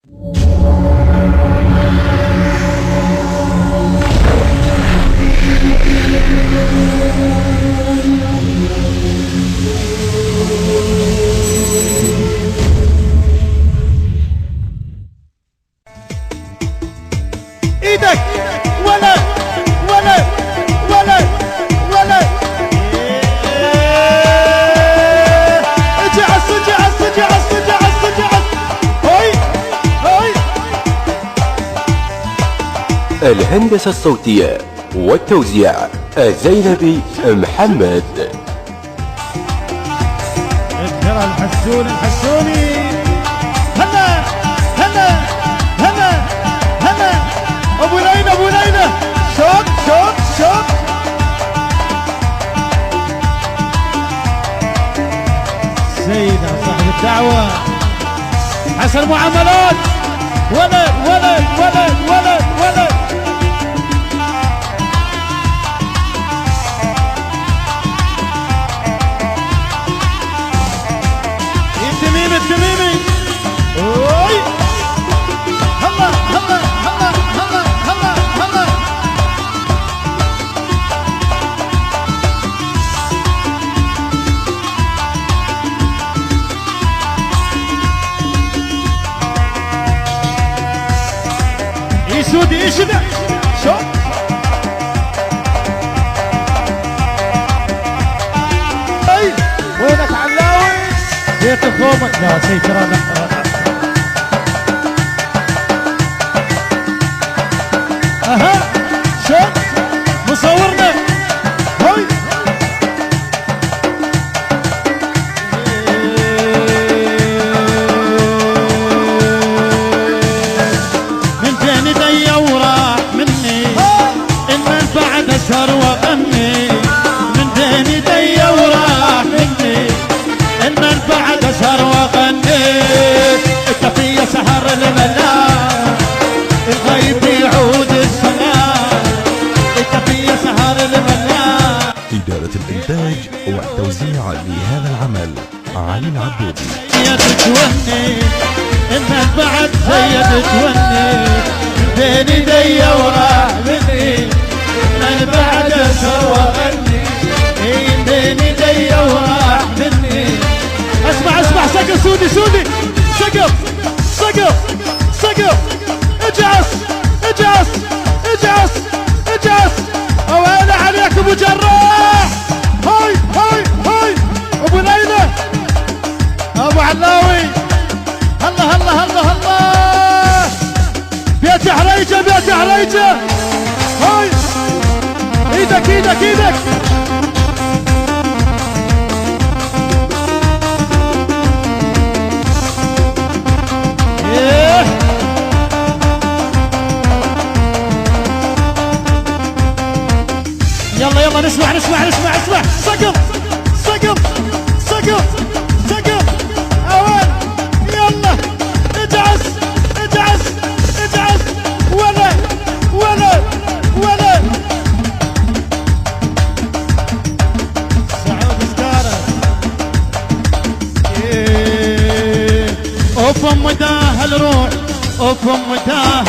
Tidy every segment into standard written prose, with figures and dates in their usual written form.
ايدك ولد ولد ولد ولد اجعس اجعس اجعس اجعس اجعس هاي هاي. الهندسة الصوتية والتوزيع الزينبي محمد. ترى الحسوني الحسوني هلا هلا هلا هلا ابو ليلى ابو ليلى شوط شوط شوط. سيدة صاحب الدعوة حسن معاملات ولد ولد ولد ولد ولد. التميمي التميمي اوي هلا هلا هلا هلا هلا هلا. يسودي ايش ذا شو اي وينك علاوي بيت خومك. لا شيء ترى اها شو مصورنا هاي. من تاني ضيا وراح مني المن بعد اسهر واغني. من تاني ضيا وراح مني المن بعد اسهر واغني. الكفية سهر الملاك الغيب يعود السلام. الكفية سهر الملاك. إدارة الإنتاج والتوزيع لهذا العمل علي العبودي. يا تتوني المن بعد زي تتوني. من بين ايدي وراح مني المن بعد اسهر واغني. من بين ايدي وراح مني. اسمع اسمع سقف سودي سودي سقف سقف سقف. اجعس اجعس اجعس اجعس. اويلي عليك ابو جراح. هاي هاي هاي ابو ليلى ابو علاوي هلا هلا هلا هلا. بيت حريجه بيت حريجه هاي. ايدك ايدك ايدك. إيه. يلا يلا نسمع نسمع نسمع نسمع. سقف سقف سقف سقف اوان. يلا اجعس اجعس اجعس ولد ولد ولد. سعود سكارة اوف مداها الروح اوف مداها.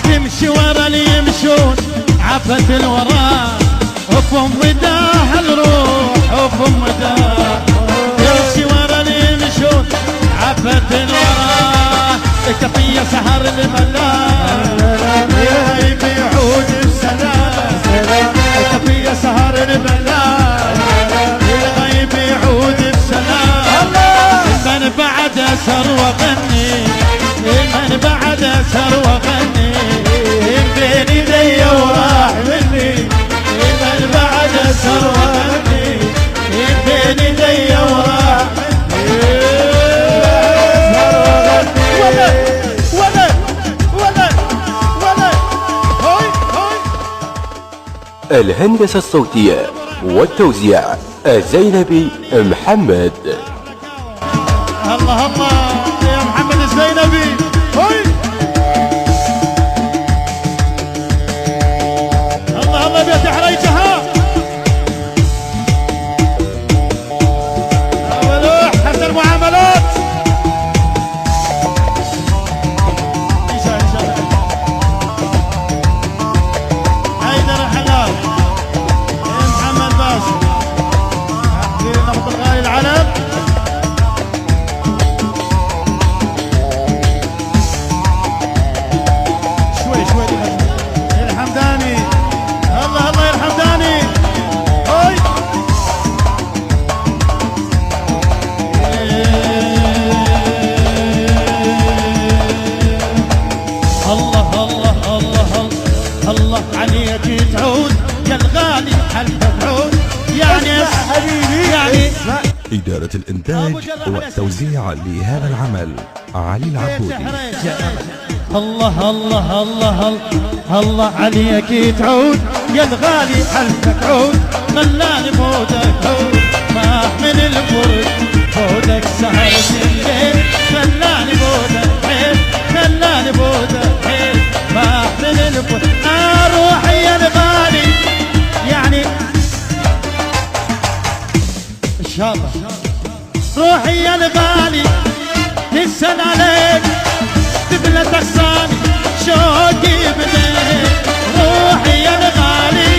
تمشي ورا اللي يمشون عفت الوراء. اوف مداها الروح اوف مداها. تمشي ورا اللي يمشون عفت الوراء. الكفية سهر الملاك الغيب يعود السلام. الكفية سهر الملاك الغيب يعود السلام. من بعد اسهر واغني من بعد اسهر واغني. بين ايدي وراح مني من بعد اسهر واغني. بين ايدي وراح مني اسهر واغني. ولد ولد ولد ولد هاي هاي. الهندسة الصوتية والتوزيع الزينبي محمد. الله الله يا محمد الزينبي هاي. الله الله بيت حريجه ها. ابو لوح حسن معاملات إدارة الإنتاج والتوزيع لهذا العمل علي العبودي. الله الله الله الله عليك تعود يا الغالي حلفك عود خلاني بودك عود ما احمل البرد بودك سهرة الليل خلاني بودك حيل خلاني بودك حيل ما احمل البرد روحي يا الغالي يعني ان شاء الله روحي يا الغالي تسأل عليك تبلى تغصاني شوقي بديك روحي يا الغالي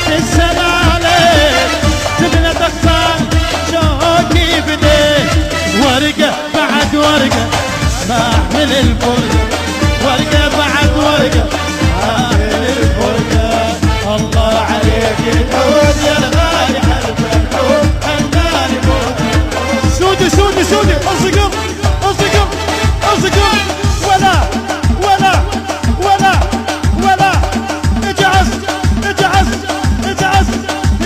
تسأل عليك تبلى تغصاني شوقي بديك ورقة بعد ورقة ما احمل الفرقة ورقة بعد ورقة ما احمل الفرقة الله عليك تعود يا الغالي حلفك عود خلاني بودك سودي سودي سودي اصقم اصقم اصقم ولا ولا ولا ولا اجعس اجعس اجعس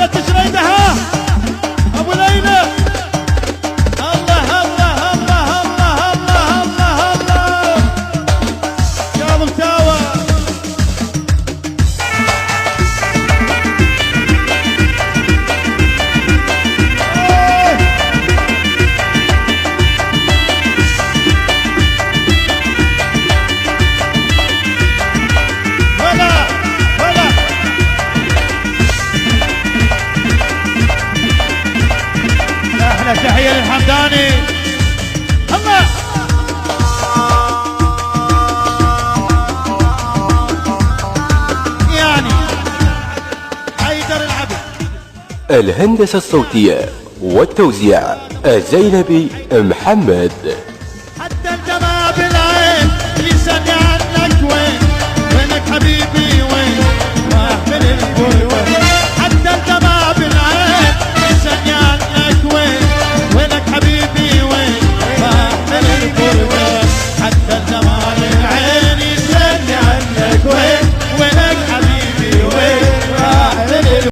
يا تجريدها ابو ليلى الله الله الله الله الله الله الله يا ممتاوى تحية للحمداني الله يعني حيدر العبد. الهندسة الصوتية والتوزيع الزينبي محمد.